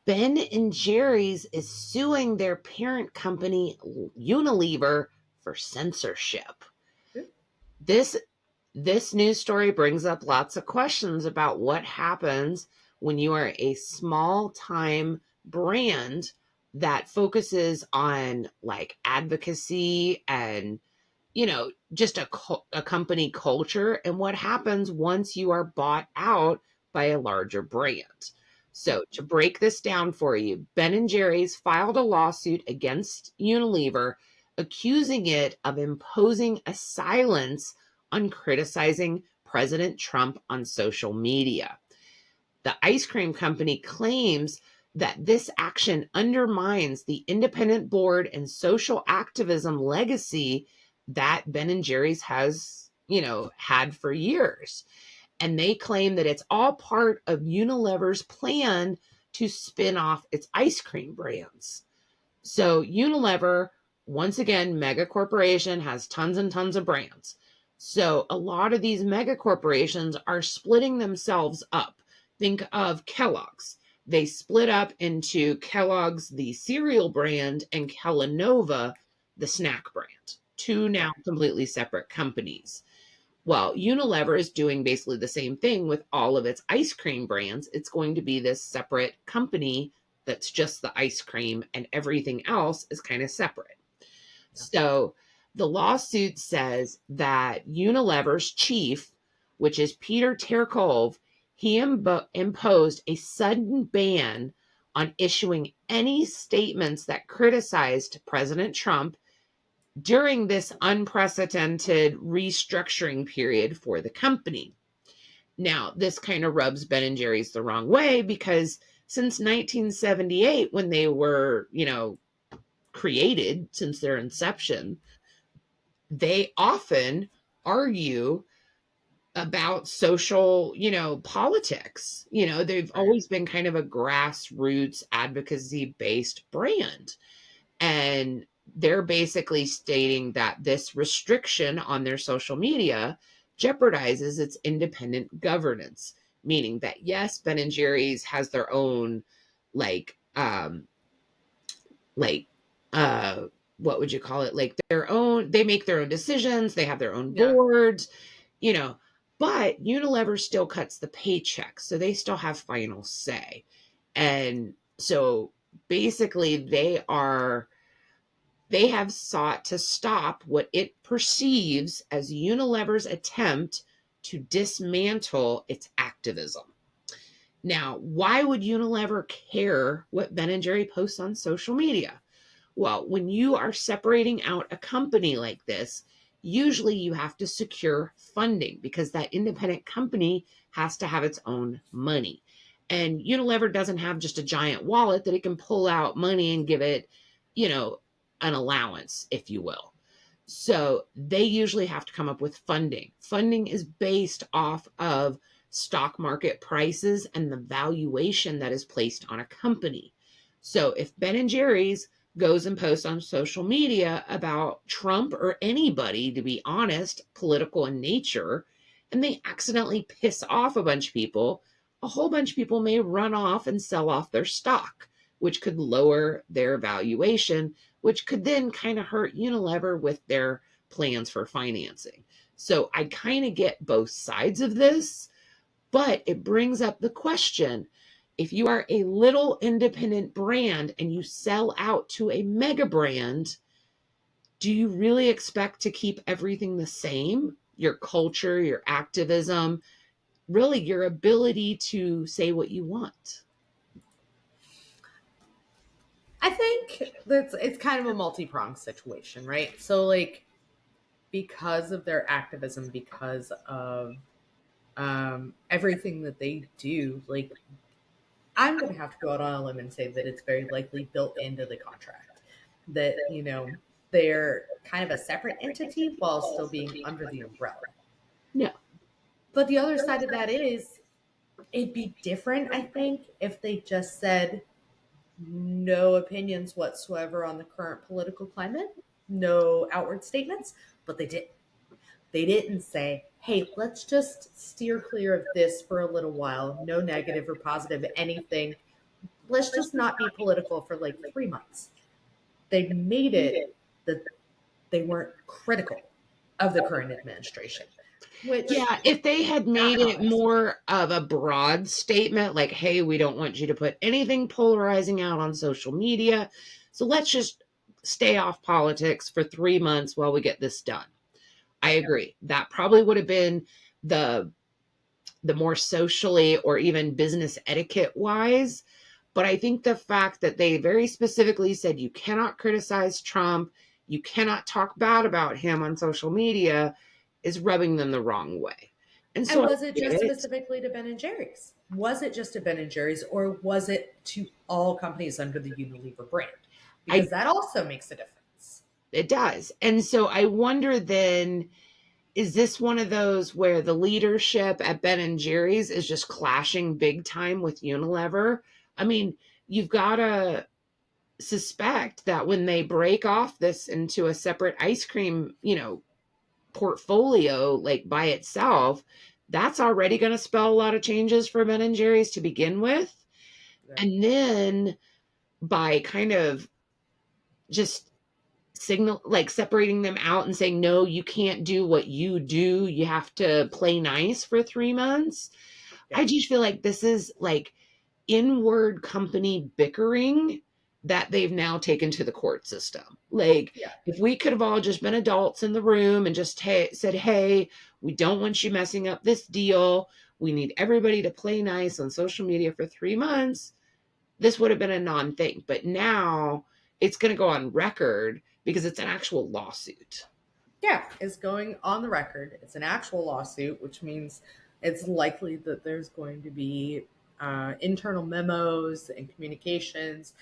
Ben and Jerry's is suing their parent company, Unilever, for censorship. This this news story brings up lots of questions about what happens when you are a small time brand that focuses on like advocacy and just a company culture, and what happens once you are bought out by a larger brand. So to break this down for you, Ben and Jerry's filed a lawsuit against Unilever accusing it of imposing a silence on criticizing President Trump on social media. The ice cream company claims that this action undermines the independent board and social activism legacy that Ben and Jerry's has, had for years. And they claim that it's all part of Unilever's plan to spin off its ice cream brands. So Unilever, once again, mega corporation, has tons and tons of brands. So a lot of these mega corporations are splitting themselves up. Think of Kellogg's. They split up into Kellogg's, the cereal brand, and Kellanova, the snack brand. Two now completely separate companies. Well, Unilever is doing basically the same thing with all of its ice cream brands. It's going to be this separate company that's just the ice cream, and everything else is kind of separate. So the lawsuit says that Unilever's chief, which is Peter Terkov, he imposed a sudden ban on issuing any statements that criticized President Trump during this unprecedented restructuring period for the company. Now, this kind of rubs Ben and Jerry's the wrong way because since 1978, when they were, created, since their inception, they often argue about social, politics. They've always been kind of a grassroots advocacy based brand. And they're basically stating that this restriction on their social media jeopardizes its independent governance, meaning that yes, Ben and Jerry's has their own like like uh what would you call it? Like their own, they make their own decisions, they have their own Yeah. boards, you know, but Unilever still cuts the paycheck, so they still have final say. And so basically they have sought to stop what it perceives as Unilever's attempt to dismantle its activism. Now, why would Unilever care what Ben and Jerry posts on social media? Well, when you are separating out a company like this, usually you have to secure funding because that independent company has to have its own money. And Unilever doesn't have just a giant wallet that it can pull out money and give it, you know, an allowance, if you will. So they usually have to come up with funding. Funding is based off of stock market prices and the valuation that is placed on a company. So if Ben and Jerry's goes and posts on social media about Trump or anybody, to be honest, political in nature, and they accidentally piss off a bunch of people, a whole bunch of people may run off and sell off their stock, which could lower their valuation, which could then kind of hurt Unilever with their plans for financing. So I kind of get both sides of this, but it brings up the question, if you are a little independent brand and you sell out to a mega brand, do you really expect to keep everything the same? Your culture, your activism, really your ability to say what you want. I think that's it's kind of a multi-pronged situation, right? So like because of their activism, because of everything that they do, like I'm going to have to go out on a limb and say that it's very likely built into the contract that, they're kind of a separate entity while still being under the umbrella. Yeah. But the other side of that is it'd be different, I think, if they just said no opinions whatsoever on the current political climate, no outward statements, but they did. They didn't say, hey, let's just steer clear of this for a little while, no negative or positive anything. let's just not be political for like 3 months. They made it that they weren't critical of the current administration, which Yeah, if they had not made it honest. more of a broad statement, like, hey, we don't want you to put anything polarizing out on social media. So let's just stay off politics for 3 months while we get this done. I Right. agree. That probably would have been the the more socially or even business etiquette wise. But I think the fact that they very specifically said you cannot criticize Trump, you cannot talk bad about him on social media is rubbing them the wrong way. And And so I was it get just it. specifically to Ben and Jerry's? Was it just to Ben and Jerry's, or was it to all companies under the Unilever brand? I Because that also makes a difference. It does. And so I wonder then, is this one of those where the leadership at Ben and Jerry's is just clashing big time with Unilever? I mean, you've got to suspect that when they break off this into a separate ice cream, portfolio like by itself, that's already going to spell a lot of changes for Ben and Jerry's to begin with. Yeah. And then by kind of just signal like separating them out and saying no, you can't do what you do, you have to play nice for 3 months. I Yeah. just feel like this is like inward company bickering that they've now taken to the court system. Like, Yeah. if we could have all just been adults in the room and just said, hey, we don't want you messing up this deal. We need everybody to play nice on social media for 3 months. This would have been a non thing. But now it's going to go on record because it's an actual lawsuit. Yeah. It's going on the record. It's an actual lawsuit, which means it's likely that there's going to be internal memos and communications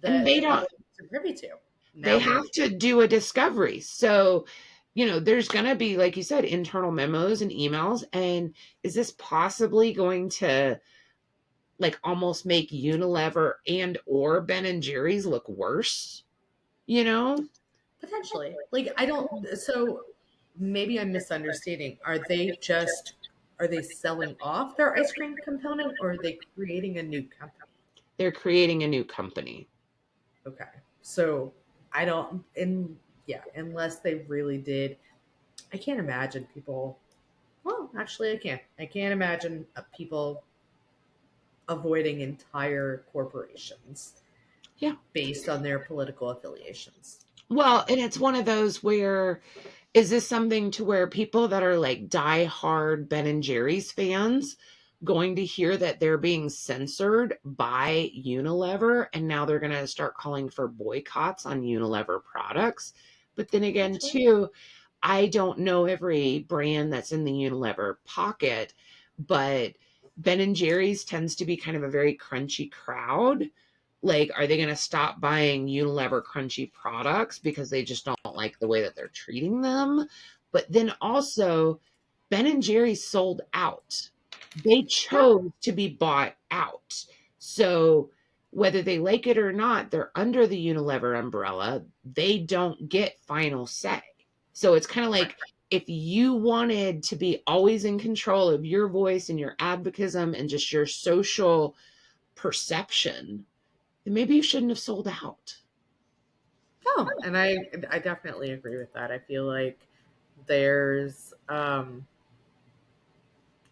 And that they the don't, public is privy to. they Now, have to do a discovery. So, there's going to be, like you said, internal memos and emails. And is this possibly going to like almost make Unilever and or Ben and Jerry's look worse? You know, potentially, like I don't. So maybe I'm misunderstanding. Are they selling off their ice cream component, or are they creating a new company? they're creating a new company. Okay, so I don't. And yeah, unless they really did, I can't imagine people. Well, actually, I can. I can't imagine people avoiding entire corporations Yeah. based on their political affiliations. Well, and it's one of those where is this something to where people that are like die-hard Ben and Jerry's fans going to hear that they're being censored by Unilever and now they're going to start calling for boycotts on Unilever products? But then again, Potentially. too, I don't know every brand that's in the Unilever pocket, but Ben and Jerry's tends to be kind of a very crunchy crowd. Like, are they going to stop buying Unilever crunchy products because they just don't like the way that they're treating them? But then also, Ben and Jerry's sold out. They Yeah. chose to be bought out. So, whether they like it or not, they're under the Unilever umbrella. They don't get final say. So, it's kind of Right. like if you wanted to be always in control of your voice and your advocacy and just your social perception, then maybe you shouldn't have sold out. No, and I definitely agree with that. I feel like there's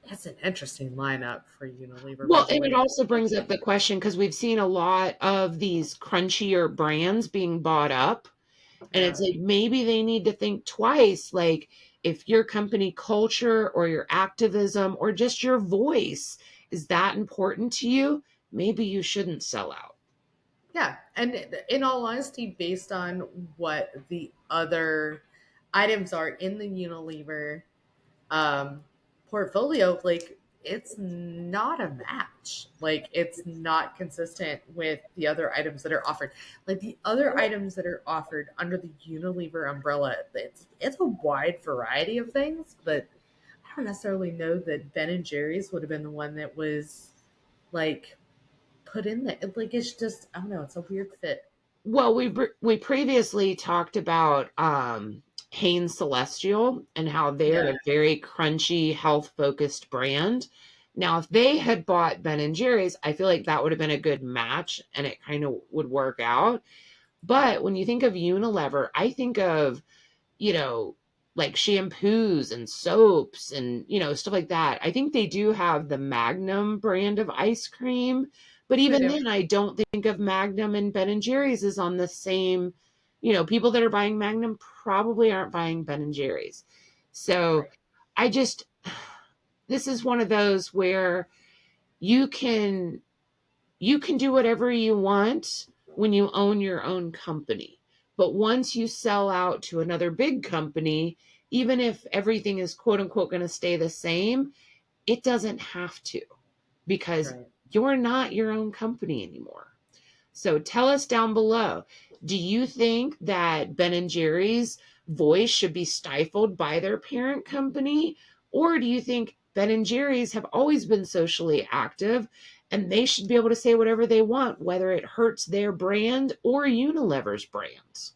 it's an interesting lineup for Unilever, by Well, the and it way. also Like, brings up the question because we've seen a lot of these crunchier brands being bought up. And yeah, it's like maybe they need to think twice. Like, if your company culture or your activism or just your voice is that important to you, maybe you shouldn't sell out. yeah, and in all honesty, based on what the other items are in the Unilever um, portfolio, like it's not a match. Like it's not consistent with the other items that are offered. Like the other items that are offered under the Unilever umbrella, it's a wide variety of things, but I don't necessarily know that Ben and Jerry's would have been the one that was like put in there. Like it's just I don't know. It's a weird fit. Well, we previously talked about Hain Celestial and how they're Yeah, a very crunchy, health focused brand. Now, if they had bought Ben and Jerry's, I feel like that would have been a good match and it kind of would work out. But when you think of Unilever, I think of, you know, like shampoos and soaps and, stuff like that. I think they do have the Magnum brand of ice cream. But They even do. then, I don't think of Magnum and Ben and Jerry's as on the same, people that are buying Magnum probably aren't buying Ben and Jerry's. So Right. I just, this is one of those where you can you can do whatever you want when you own your own company. But once you sell out to another big company, even if everything is quote unquote going to stay the same, it doesn't have to, because Right. you're not your own company anymore. So tell us down below, do you think that Ben and Jerry's voice should be stifled by their parent company? Or do you think Ben and Jerry's have always been socially active and they should be able to say whatever they want, whether it hurts their brand or Unilever's brand?